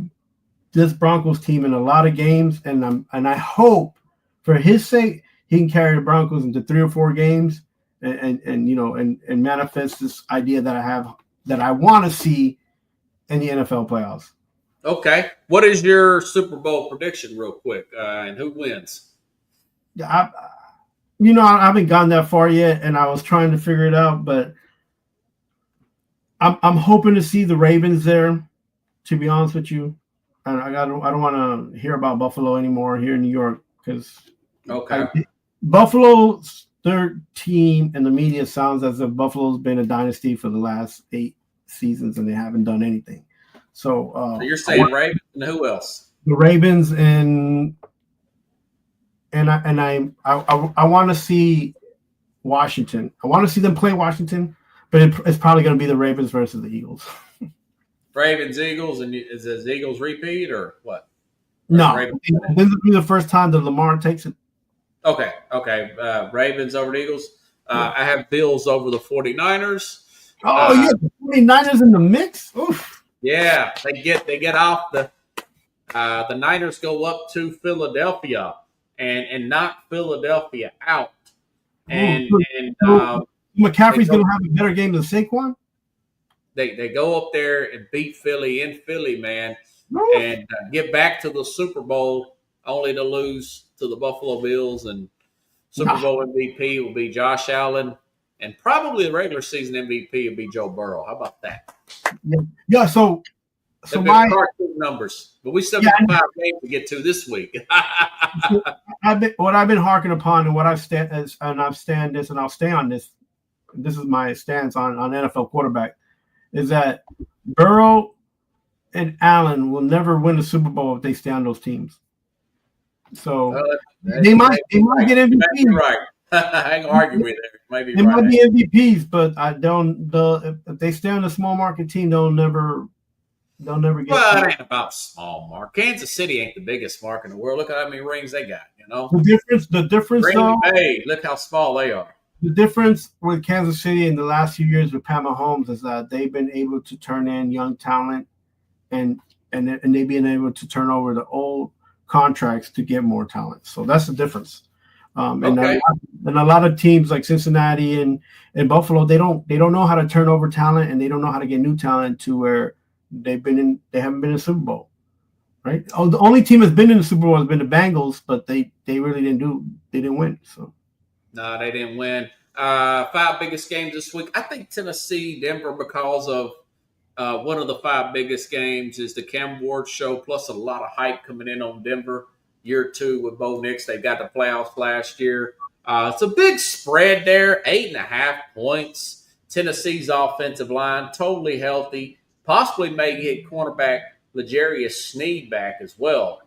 this Broncos team in a lot of games, and I hope for his sake he can carry the Broncos into 3 or 4 games and manifest this idea that I have that I want to see in the NFL playoffs. Okay. What is your Super Bowl prediction real quick, and who wins? I haven't gone that far yet, and I was trying to figure it out, but I'm hoping to see the Ravens there, to be honest with you. And I don't want to hear about Buffalo anymore here in New York because Buffalo's their team and the media sounds as if Buffalo's been a dynasty for the last 8 seasons and they haven't done anything. So you're saying Ravens and who else? The Ravens and I want to see Washington. I want to see them play Washington, but it's probably going to be the Ravens versus the Eagles. Ravens, Eagles, and is the Eagles repeat or what? No, this will be the first time that Lamar takes it. Okay. Ravens over the Eagles. I have Bills over the 49ers. Oh, the 49ers in the mix? Oof. Yeah, they get off the Niners go up to Philadelphia and knock Philadelphia out. And McCaffrey's going to have a better game than Saquon? They go up there and beat Philly in Philly, man, and get back to the Super Bowl only to lose to the Buffalo Bills. And Super Bowl MVP will be Josh Allen, and probably the regular season MVP will be Joe Burrow. How about that? Yeah. So my cartoon numbers, but we still got 5 games to get to this week. What I've been harking upon, and what I'll stay on this. This is my stance on NFL quarterback. Is that Burrow and Allen will never win the Super Bowl if they stay on those teams. So they might get MVPs. Right. I ain't argue with it. Might be MVPs, but if they stay on a small market team, they'll never get. Well, it ain't about small market. Kansas City ain't the biggest market in the world. Look at how many rings they got. The difference. Green Bay, look how small they are. The difference with Kansas City in the last few years with Pat Mahomes is that they've been able to turn in young talent and they've been able to turn over the old contracts to get more talent. So that's the difference. And a lot of teams like Cincinnati and Buffalo, they don't know how to turn over talent and they don't know how to get new talent to where they haven't been in the Super Bowl. Right? Oh, the only team that's been in the Super Bowl has been the Bengals, but they really didn't win. So. No, they didn't win. 5 biggest games this week. I think Tennessee, Denver, because of one of the 5 biggest games is the Cam Ward show, plus a lot of hype coming in on Denver. Year 2 with Bo Nix. They got the playoffs last year. It's a big spread there, 8.5 points. Tennessee's offensive line, totally healthy. Possibly may get cornerback L'Jarius Sneed back as well.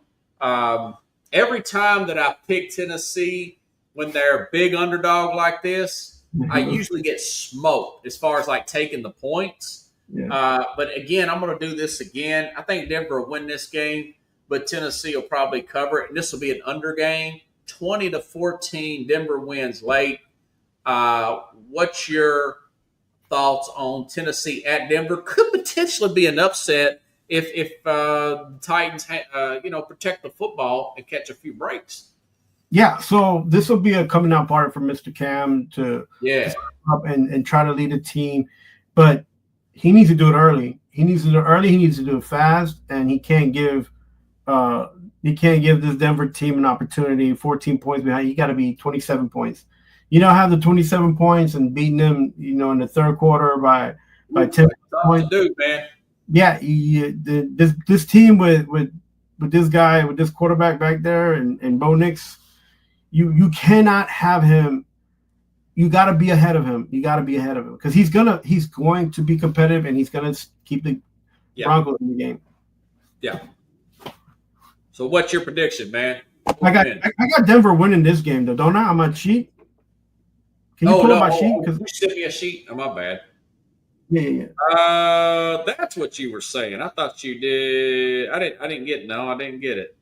Every time that I pick Tennessee, when they're a big underdog like this, I usually get smoked as far as like taking the points. Yeah. But again, I'm going to do this again. I think Denver will win this game, but Tennessee will probably cover it. And this will be an under game, 20-14. Denver wins late. What's your thoughts on Tennessee at Denver? Could potentially be an upset if the Titans, protect the football and catch a few breaks. Yeah, so this will be a coming out party for Mr. Cam to up and try to lead a team, but he needs to do it early. He needs to do it fast, and he can't give this Denver team an opportunity. 14 points behind, you got to be 27 points. You don't have the 27 points and beating them, in the third quarter by 10 points. Dude, man. Yeah, this team with this guy, with this quarterback back there, and Bo Nix. You cannot have him. You got to be ahead of him. Because he's going to be competitive and he's going to keep the Broncos in the game. Yeah. So what's your prediction, man? I got Denver winning this game though, don't I? On my sheet. Can you pull up my sheet? Because you sent me a sheet. Oh, my bad. Yeah. That's what you were saying. I thought you did. I didn't get it. No, I didn't get it.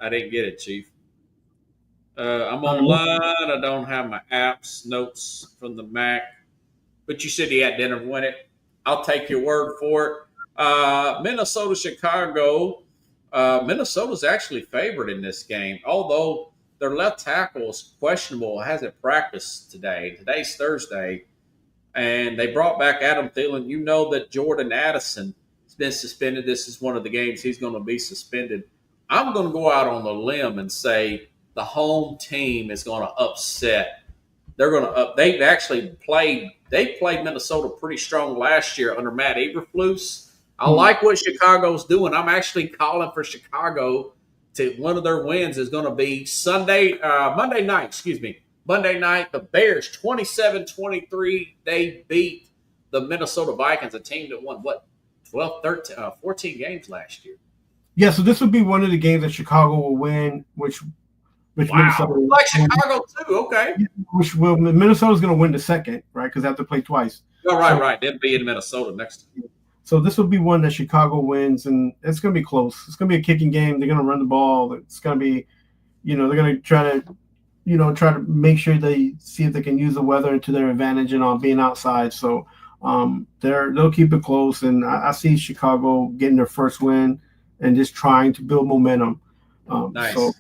I didn't get it, Chief. I'm online. I don't have my apps, notes from the Mac. But you said he had Denver win it. I'll take your word for it. Minnesota, Chicago. Minnesota's actually favored in this game, although their left tackle is questionable. Hasn't practiced today. Today's Thursday, and they brought back Adam Thielen. You know that Jordan Addison has been suspended. This is one of the games he's going to be suspended. I'm going to go out on the limb and say the home team is going to upset. They're going to They've actually played. They played Minnesota pretty strong last year under Matt Eberflus. I like what Chicago's doing. I'm actually calling for Chicago to one of their wins is going to be Monday night. Monday night, the Bears 27-23. They beat the Minnesota Vikings, a team that won 14 games last year. Yeah, so this would be one of the games that Chicago will win, which Minnesota like Chicago too. Okay, Minnesota's going to win the second, right? Because they have to play twice. Oh, right. They'll be in Minnesota next time. So this will be one that Chicago wins, and it's going to be close. It's going to be a kicking game. They're going to run the ball. It's going to be, they're going to try to make sure they see if they can use the weather to their advantage and on being outside. So they'll keep it close, and I see Chicago getting their first win and just trying to build momentum. Nice. So,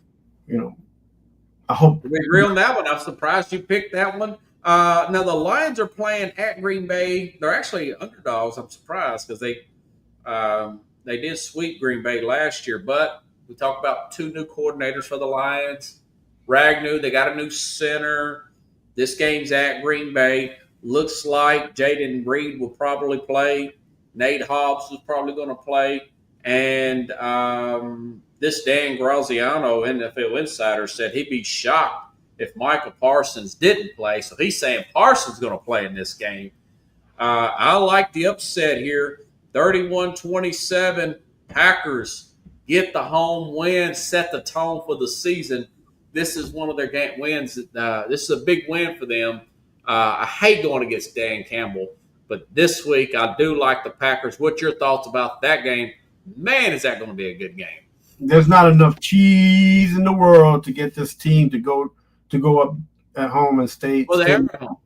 I hope. To be real on that one, I'm surprised you picked that one. Now the Lions are playing at Green Bay. They're actually underdogs. I'm surprised because they did sweep Green Bay last year. But we talked about two new coordinators for the Lions. Ragnow, they got a new center. This game's at Green Bay. Looks like Jaden Reed will probably play. Nate Hobbs is probably going to play. And this Dan Graziano, NFL Insider, said he'd be shocked if Michael Parsons didn't play. So he's saying Parsons is going to play in this game. I like the upset here. 31-27, Packers get the home win, set the tone for the season. This is one of their game wins. This is a big win for them. I hate going against Dan Campbell, but this week I do like the Packers. What's your thoughts about that game? Man, is that going to be a good game. There's not enough cheese in the world to get this team to go up at home and stay. Well, they're at home.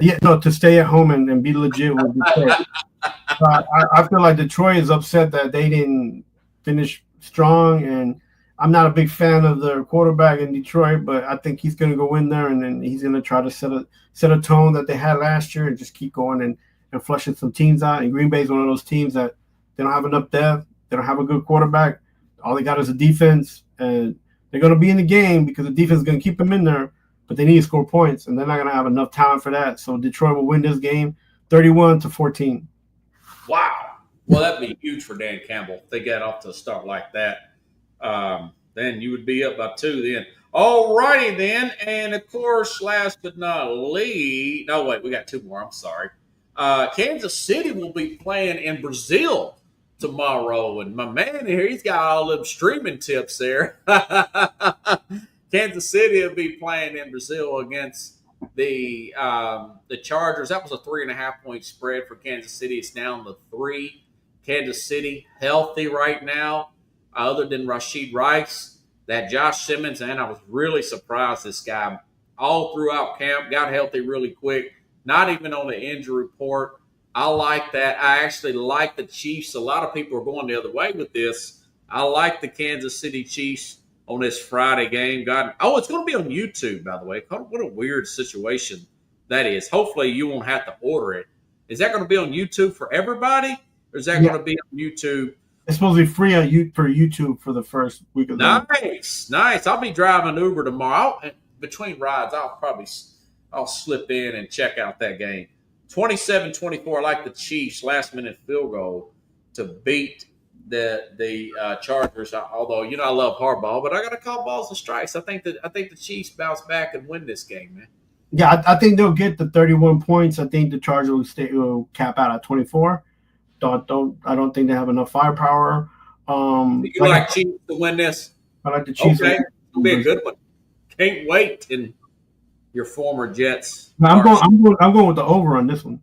Yeah, no, to stay at home and be legit with Detroit. I feel like Detroit is upset that they didn't finish strong, and I'm not a big fan of their quarterback in Detroit, but I think he's going to go in there and then he's going to try to set a tone that they had last year and just keep going and flushing some teams out. And Green Bay is one of those teams that they don't have enough depth. They don't have a good quarterback. All they got is a defense, and they're going to be in the game because the defense is going to keep them in there, but they need to score points, and they're not going to have enough talent for that. So Detroit will win this game 31-14. Wow. Well, that'd be huge for Dan Campbell if they get off to a start like that. Then you would be up by 2 then. All righty then. And, of course, last but not least – no, wait, we got 2 more. I'm sorry. Kansas City will be playing in Brazil tomorrow, and my man here, he's got all them streaming tips there. Kansas City will be playing in Brazil against the Chargers. That was a 3.5-point spread for Kansas City. It's down to 3. Kansas City healthy right now, other than Rashid Rice. That Josh Simmons, and I was really surprised this guy all throughout camp got healthy really quick. Not even on the injury report. I like that. I actually like the Chiefs. A lot of people are going the other way with this. I like the Kansas City Chiefs on this Friday game. It's going to be on YouTube, by the way. What a weird situation that is. Hopefully you won't have to order it. Is that going to be on YouTube for everybody, or is that going to be on YouTube? It's supposed to be free for YouTube for the first week of the week. Nice. I'll be driving Uber tomorrow. Between rides, I'll slip in and check out that game. 27-24, I like the Chiefs last-minute field goal to beat the Chargers. Although I love hardball, but I got to call balls and strikes. I think the Chiefs bounce back and win this game, man. Yeah, I think they'll get the 31 points. I think the Chargers will cap out at 24. I don't think they have enough firepower. You like Chiefs to win this? I like the Chiefs. Okay, it'll be a good one. Can't wait. And your former Jets. No, I'm going with the over on this one.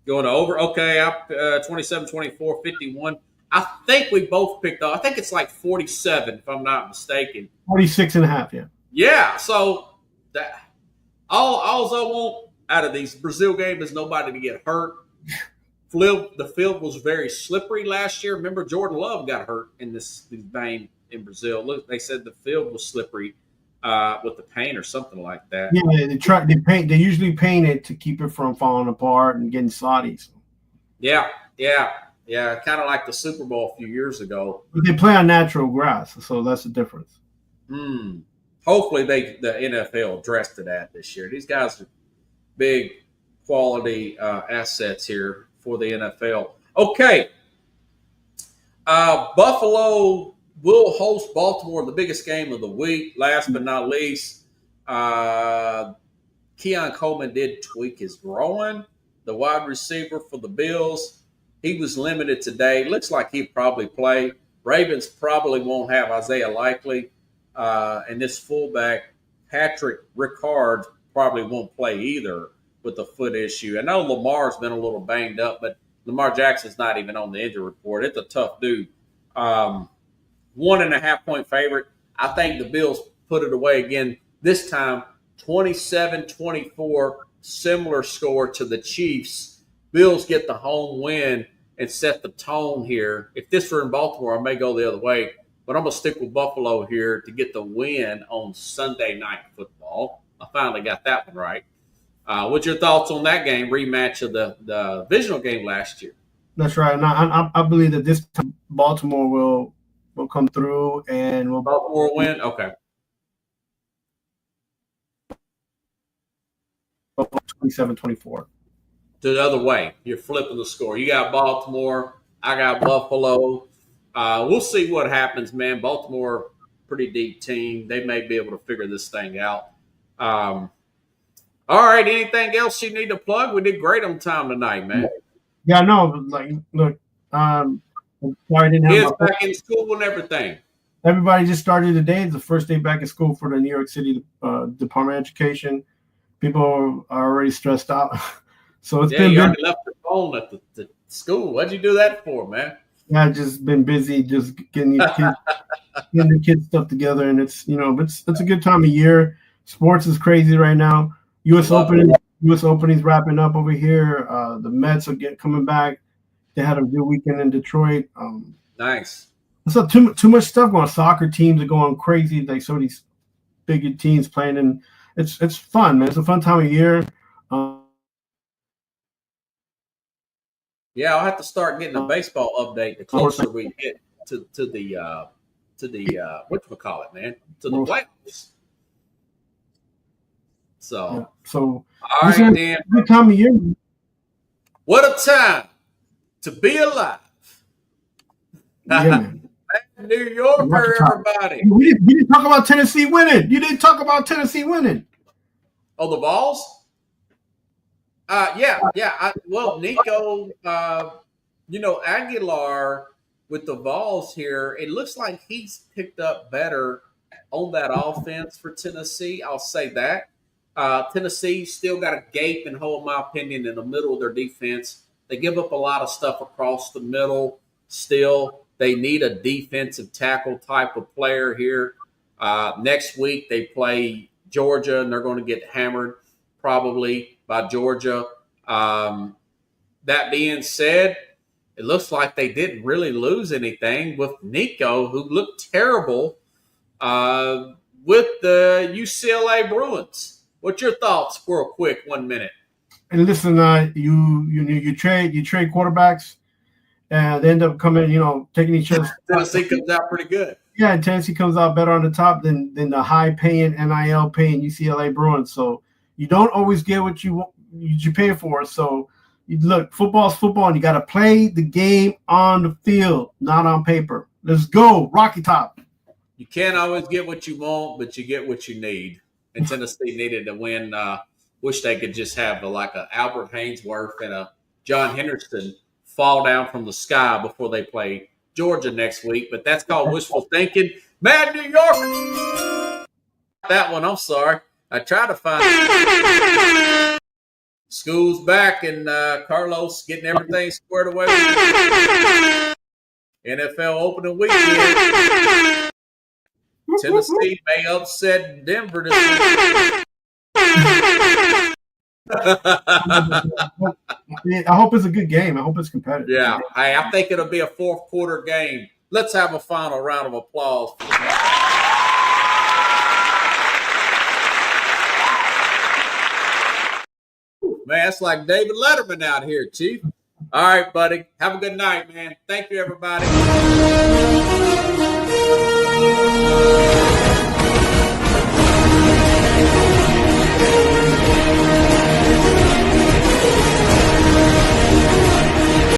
Going to over? Okay, 27-24, 51. I think we both picked up. I think it's like 47, if I'm not mistaken. 46.5, yeah. Yeah, so all I want out of these Brazil games is nobody to get hurt. The field was very slippery last year. Remember, Jordan Love got hurt in this game in Brazil. Look, they said the field was slippery with the paint or something like that. Yeah, they paint. They usually paint it to keep it from falling apart and getting soggy. So. Yeah. Kind of like the Super Bowl a few years ago. But they play on natural grass, so that's the difference. Hopefully, the NFL addressed to that this year. These guys are big quality assets here for the NFL. Okay. Buffalo will host Baltimore, the biggest game of the week. Last but not least, Keon Coleman did tweak his groin, the wide receiver for the Bills. He was limited today. Looks like he'll probably play. Ravens probably won't have Isaiah Likely. And this fullback, Patrick Ricard, probably won't play either with the foot issue. I know Lamar's been a little banged up, but Lamar Jackson's not even on the injury report. It's a tough dude. 1.5 point favorite. I think the Bills put it away again. This time, 27-24, similar score to the Chiefs. Bills get the home win and set the tone here. If this were in Baltimore, I may go the other way, but I'm going to stick with Buffalo here to get the win on Sunday Night Football. I finally got that one right. What's your thoughts on that game, rematch of the divisional game last year? That's right. And I believe that this time Baltimore will come through and will Baltimore win? Okay. 27-24. The other way. You're flipping the score. You got Baltimore. I got Buffalo. We'll see what happens, man. Baltimore, pretty deep team. They may be able to figure this thing out. All right. Anything else you need to plug? We did great on time tonight, man. Yeah, no, like, look, sorry I didn't have Kids back in school and everything. Everybody just started today. It's the first day back in school for the New York City Department of Education. People are already stressed out. So it's been you busy. already left your phone at the school. What'd you do that for, man? Yeah, I've just been busy just getting the kids stuff together, and it's it's a good time of year. Sports is crazy right now. U.S. Opening's wrapping up over here. The Mets are coming back. They had a good weekend in Detroit. Nice. So too much stuff going on. Soccer teams are going crazy. Like some of these big teams playing, and it's fun, man. It's a fun time of year. Yeah, I'll have to start getting a baseball update the closer we get to the whatchamacallit, man, to the playoffs. So all right, Dan. Good time of year. What a time to be alive. Yeah, man. New Yorker, everybody. You didn't talk about Tennessee winning. Oh, the Vols? Yeah. Nico, Aguilar with the Vols here, it looks like he's picked up better on that offense for Tennessee. I'll say that. Tennessee still got a gaping hole, in my opinion, in the middle of their defense. They give up a lot of stuff across the middle still. They need a defensive tackle type of player here. Next week, they play Georgia, and they're going to get hammered probably by Georgia. That being said, it looks like they didn't really lose anything with Nico, who looked terrible with the UCLA Bruins. What's your thoughts, real quick? 1 minute. And listen, you trade quarterbacks, and they end up coming, taking each other. Tennessee comes out pretty good. Yeah, and Tennessee comes out better on the top than the high-paying NIL paying UCLA Bruins. So you don't always get what you pay for. So look, football's football, and you got to play the game on the field, not on paper. Let's go, Rocky Top. You can't always get what you want, but you get what you need. And Tennessee needed to win. Wish they could just have a Albert Haynesworth and a John Henderson fall down from the sky before they play Georgia next week. But that's called wishful thinking. Mad New York. That one, I'm sorry. I tried to find it. School's back, and Carlos getting everything squared away. NFL opening weekend. Tennessee may upset Denver this week. I hope it's a good game. I hope it's competitive. Yeah, hey, I think it'll be a fourth quarter game. Let's have a final round of applause for that. Man, it's like David Letterman out here, Chief. All right, buddy. Have a good night, man. Thank you, everybody.